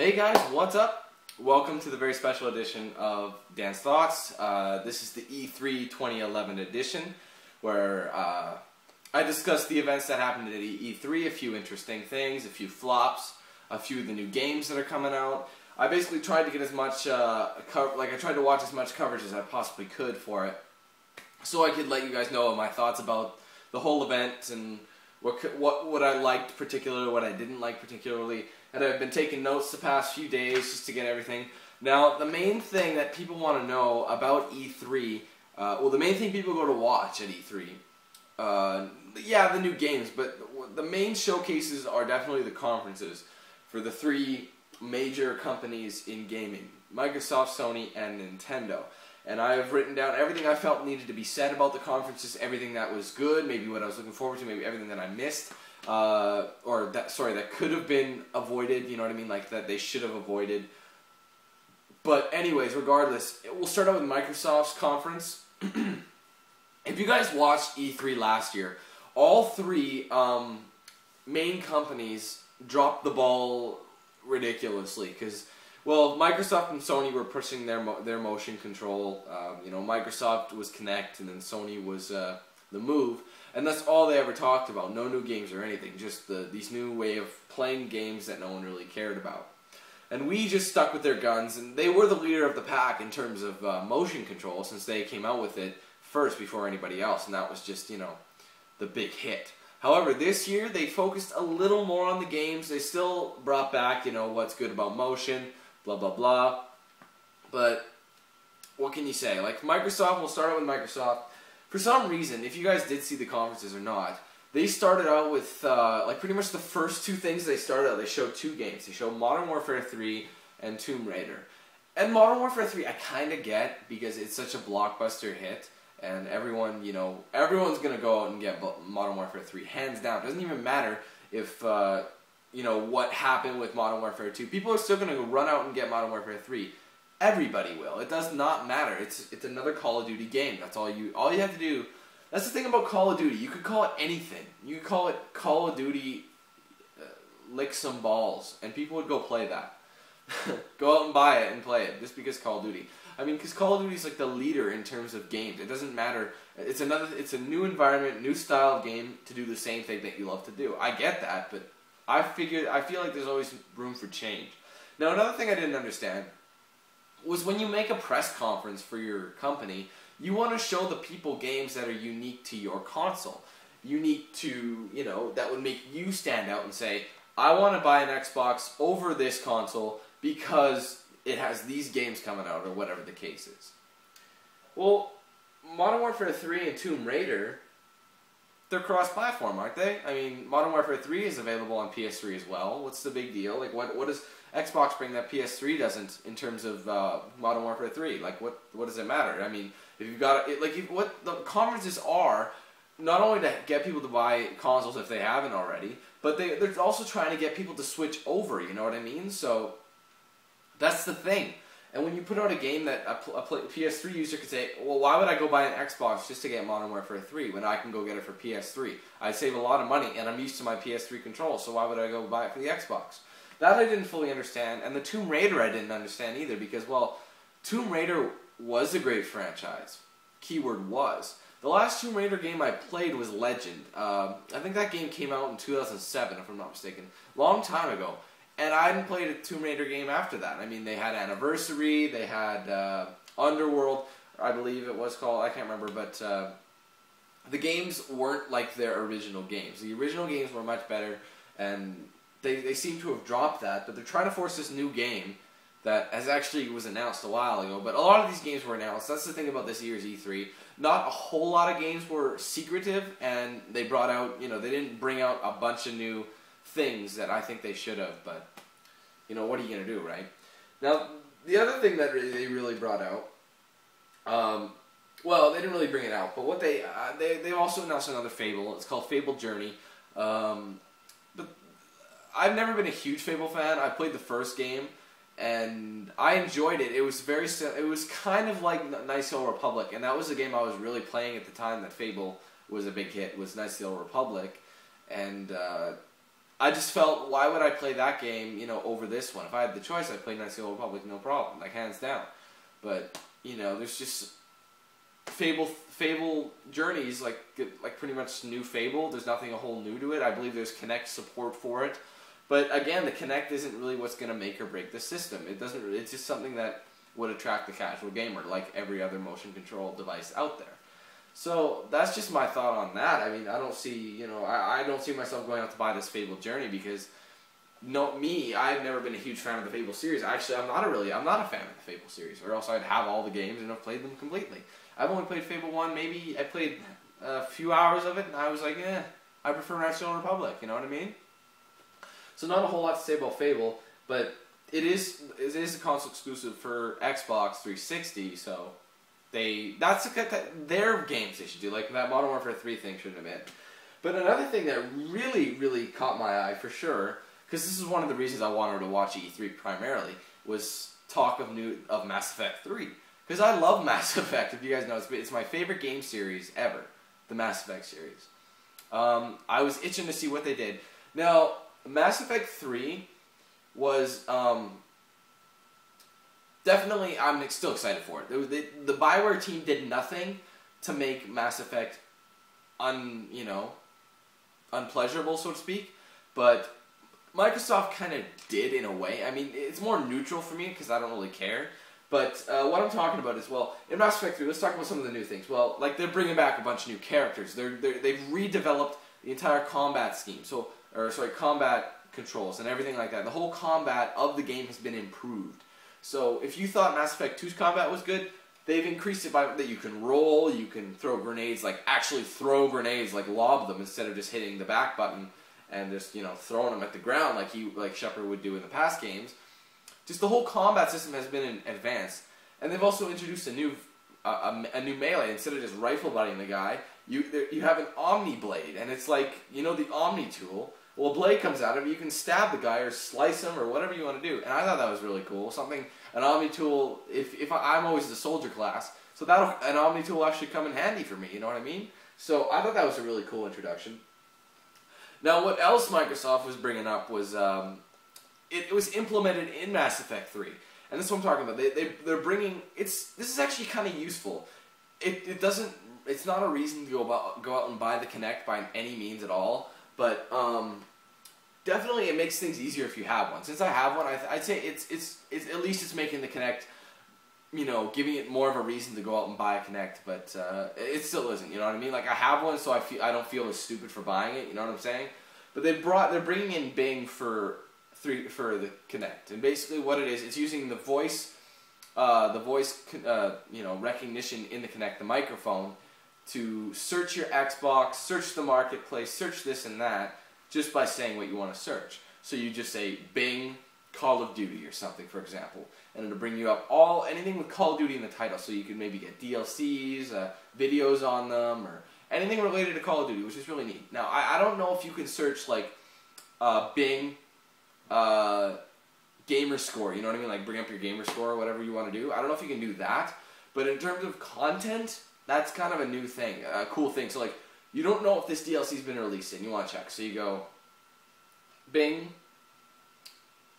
Hey guys, what's up? Welcome to the very special edition of Dan's Thoughts. This is the E3 2011 edition, where I discuss the events that happened at E3, a few interesting things, a few flops, a few of the new games that are coming out. I basically tried to get as much, I tried to watch as much coverage as I possibly could for it, so I could let you guys know my thoughts about the whole event and what I liked particularly, what I didn't like particularly. And I've been taking notes the past few days just to get everything. Now, the main thing that people want to know about E3, the main thing people go to watch at E3, yeah, the new games, but the main showcases are definitely the conferences for the three major companies in gaming: Microsoft, Sony, and Nintendo. And I have written down everything I felt needed to be said about the conferences, everything that was good, maybe what I was looking forward to, maybe everything that I missed. That could have been avoided, you know what I mean, like that they should have avoided. But anyways, regardless, we'll start out with Microsoft's conference. If you guys watched E3 last year, all three main companies dropped the ball ridiculously, because, well, Microsoft and Sony were pushing their motion control. Microsoft was Kinect, and then Sony was the Move. And that's all they ever talked about. No new games or anything. Just these new way of playing games that no one really cared about. And we just stuck with their guns, and they were the leader of the pack in terms of motion control, since they came out with it first before anybody else, and that was just, the big hit. However, this year they focused a little more on the games. They still brought back, what's good about motion, blah blah blah. But what can you say? Like Microsoft, we'll start out with Microsoft. For some reason, if you guys did see the conferences or not, they started out with, pretty much the first two things they started out, they showed two games. They showed Modern Warfare 3 and Tomb Raider. And Modern Warfare 3 I kind of get, because it's such a blockbuster hit, and everyone, everyone's going to go out and get Modern Warfare 3, hands down. It doesn't even matter if, what happened with Modern Warfare 2. People are still going to run out and get Modern Warfare 3. Everybody will. It does not matter. It's another Call of Duty game. That's all you have to do. That's the thing about Call of Duty. You could call it anything. You could call it Call of Duty lick some balls, and people would go play that. Go out and buy it and play it just because Call of Duty. I mean, because Call of Duty is like the leader in terms of games. It doesn't matter. It's a new environment, new style of game to do the same thing that you love to do. I get that, but I feel like there's always room for change. Now, another thing I didn't understand was when you make a press conference for your company, you want to show the people games that are unique to your console. Unique to, that would make you stand out and say, I want to buy an Xbox over this console because it has these games coming out, or whatever the case is. Well, Modern Warfare 3 and Tomb Raider, they're cross-platform, aren't they? I mean, Modern Warfare 3 is available on PS3 as well. What's the big deal? Like, what does Xbox bring that PS3 doesn't in terms of Modern Warfare 3? Like, what does it matter? I mean, if you've got what the conferences are, not only to get people to buy consoles if they haven't already, but they're also trying to get people to switch over. You know what I mean? So that's the thing. And when you put out a game that a PS3 user could say, well, why would I go buy an Xbox just to get Modern Warfare 3 when I can go get it for PS3? I'd save a lot of money, and I'm used to my PS3 controls, so why would I go buy it for the Xbox? That I didn't fully understand, and the Tomb Raider I didn't understand either, because, well, Tomb Raider was a great franchise. Keyword was. The last Tomb Raider game I played was Legend. I think that game came out in 2007, if I'm not mistaken. Long time ago. And I hadn't played a Tomb Raider game after that. I mean, they had Anniversary, they had Underworld, I believe it was called, I can't remember, but the games weren't like their original games. The original games were much better, and they seem to have dropped that, but they're trying to force this new game that actually was announced a while ago. But a lot of these games were announced. That's the thing about this year's E3. Not a whole lot of games were secretive, and they brought out, they didn't bring out a bunch of new things that I think they should have, but, what are you going to do, right? Now, the other thing that they really brought out, well, they didn't really bring it out, but what they also announced another Fable. It's called Fable Journey. But I've never been a huge Fable fan. I played the first game, and I enjoyed it. It was kind of like Nice Hill Republic, and that was the game I was really playing at the time that Fable was a big hit, was Nice Hill Republic. And I just felt, why would I play that game, you know, over this one? If I had the choice, I'd play Knights of the Old Republic, no problem, like hands down. But you know, there's just Fable Journeys, like pretty much new Fable. There's nothing a whole new to it. I believe there's Kinect support for it, but again, the Kinect isn't really what's going to make or break the system. It doesn't. It's just something that would attract the casual gamer, like every other motion control device out there. So that's just my thought on that. I mean, I don't see, you know, I don't see myself going out to buy this Fable Journey because, I've never been a huge fan of the Fable series. Actually, I'm not a fan of the Fable series, or else I'd have all the games and have played them completely. I've only played Fable 1, maybe I played a few hours of it, and I was like, I prefer Knights of the Old Republic, you know what I mean? So not a whole lot to say about Fable, but it is a console exclusive for Xbox 360, so that's their games they should do, like that Modern Warfare 3 thing shouldn't have been. But another thing that really, really caught my eye for sure, because this is one of the reasons I wanted to watch E3 primarily, was talk of Mass Effect 3. Because I love Mass Effect, if you guys know, it's my favorite game series ever, the Mass Effect series. I was itching to see what they did. Now, Mass Effect 3 was definitely, I'm still excited for it. The BioWare team did nothing to make Mass Effect unpleasurable, so to speak, but Microsoft kind of did in a way. I mean, it's more neutral for me because I don't really care. But what I'm talking about is, well, in Mass Effect 3, let's talk about some of the new things. Well, like, they're bringing back a bunch of new characters. They've redeveloped the entire combat scheme, combat controls and everything like that. The whole combat of the game has been improved. So if you thought Mass Effect 2's combat was good, they've increased it by that you can roll, you can throw grenades, like actually throw grenades, like lob them instead of just hitting the back button and just, you know, throwing them at the ground like Shepard would do in the past games. Just the whole combat system has been advanced, and they've also introduced a new melee. Instead of just rifle butting the guy, you have an Omni Blade, and it's like, you know, the Omni tool. Well, a blade comes out of it, you can stab the guy or slice him or whatever you want to do, and I thought that was really cool. An Omni tool. I'm always the soldier class, so an Omni tool will actually come in handy for me. You know what I mean? So I thought that was a really cool introduction. Now, what else Microsoft was bringing up was it was implemented in Mass Effect 3, and this is what I'm talking about. They're bringing this is actually kind of useful. It's not a reason to go out and buy the Kinect by any means at all, but definitely it makes things easier if you have one. Since I have one, I'd say it's at least it's making the Kinect, you know, giving it more of a reason to go out and buy a Kinect, but it still isn't. You know what I mean? Like, I have one, so I don't feel as stupid for buying it. You know what I'm saying? But they're bringing in Bing for the Kinect, and basically what it is, it's using the voice recognition in the Kinect, the microphone, to search your Xbox, search the marketplace, search this and that, just by saying what you want to search. So you just say Bing Call of Duty or something, for example, and it'll bring you up anything with Call of Duty in the title. So you can maybe get DLCs, videos on them, or anything related to Call of Duty, which is really neat. Now, I don't know if you can search like Bing gamer score, you know what I mean? Like, bring up your gamer score or whatever you want to do. I don't know if you can do that, but in terms of content, that's kind of a new thing, a cool thing. So, like, you don't know if this DLC's been released and you want to check. So you go, Bing,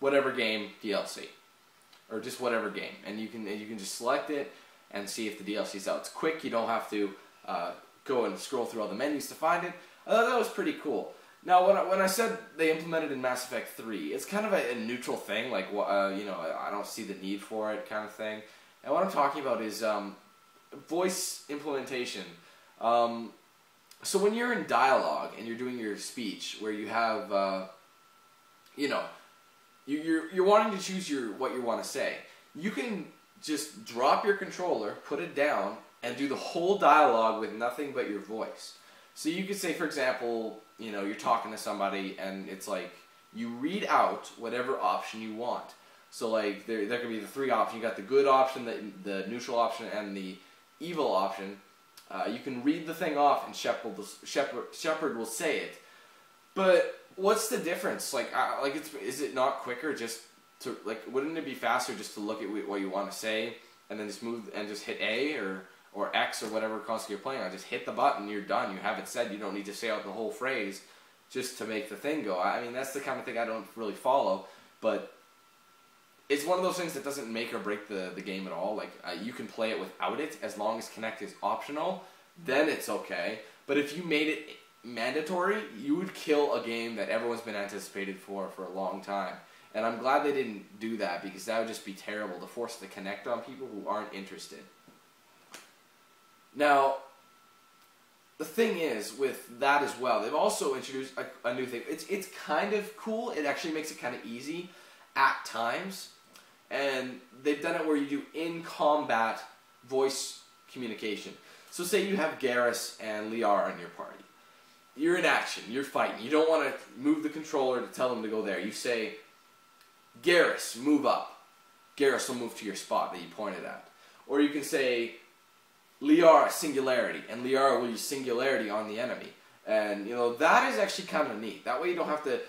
whatever game DLC, or just whatever game, and you can just select it and see if the DLC's out. It's quick. You don't have to go and scroll through all the menus to find it. I thought that was pretty cool. Now, when I said they implemented in Mass Effect 3, it's kind of a neutral thing, like, you know, I don't see the need for it kind of thing. And what I'm talking about is voice implementation. So when you're in dialogue and you're doing your speech, where you have, you know, you're wanting to choose what you want to say, you can just drop your controller, put it down, and do the whole dialogue with nothing but your voice. So you could say, for example, you know, you're talking to somebody and it's like, you read out whatever option you want. So like, there could be the three options. You got the good option, the neutral option, and the evil option. You can read the thing off and Shepard will say it. But what's the difference? Like is it not quicker just to, like, wouldn't it be faster just to look at what you want to say and then just move and just hit A or X or whatever console you're playing on? Just hit the button, you're done. You have it said. You don't need to say out the whole phrase. just to make the thing go. I mean, that's the kind of thing I don't really follow, but it's one of those things that doesn't make or break the game at all. Like, you can play it without it as long as Connect is optional, then it's okay. But if you made it mandatory, you would kill a game that everyone's been anticipated for a long time. And I'm glad they didn't do that, because that would just be terrible to force the Connect on people who aren't interested. Now, the thing is, with that as well, they've also introduced a new thing. It's kind of cool. It actually makes it kind of easy at times. And they've done it where you do in-combat voice communication. So say you have Garrus and Liara in your party. You're in action. You're fighting. You don't want to move the controller to tell them to go there. You say, Garrus, move up. Garrus will move to your spot that you pointed at. Or you can say, Liara, singularity. And Liara will use singularity on the enemy. And, you know, that is actually kind of neat. That way you don't have to...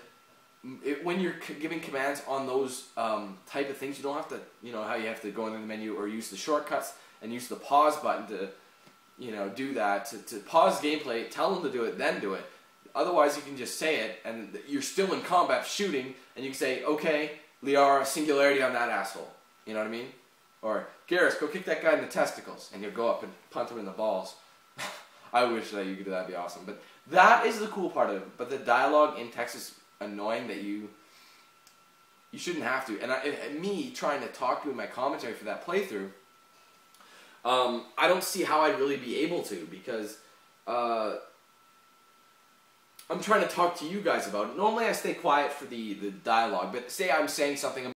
when you're giving commands on those type of things, you don't have to, you know, how you have to go into the menu or use the shortcuts and use the pause button to, you know, do that. To pause gameplay, tell them to do it, then do it. Otherwise, you can just say it, and you're still in combat shooting, and you can say, okay, Liara, singularity on that asshole. You know what I mean? Or, Garrus, go kick that guy in the testicles, and you'll go up and punt him in the balls. I wish that you could do that. That'd be awesome. But that is the cool part of it. But the dialogue in text is annoying that you shouldn't have to. And me trying to talk to in my commentary for that playthrough, I don't see how I'd really be able to, because I'm trying to talk to you guys about it. Normally I stay quiet for the dialogue, but say I'm saying something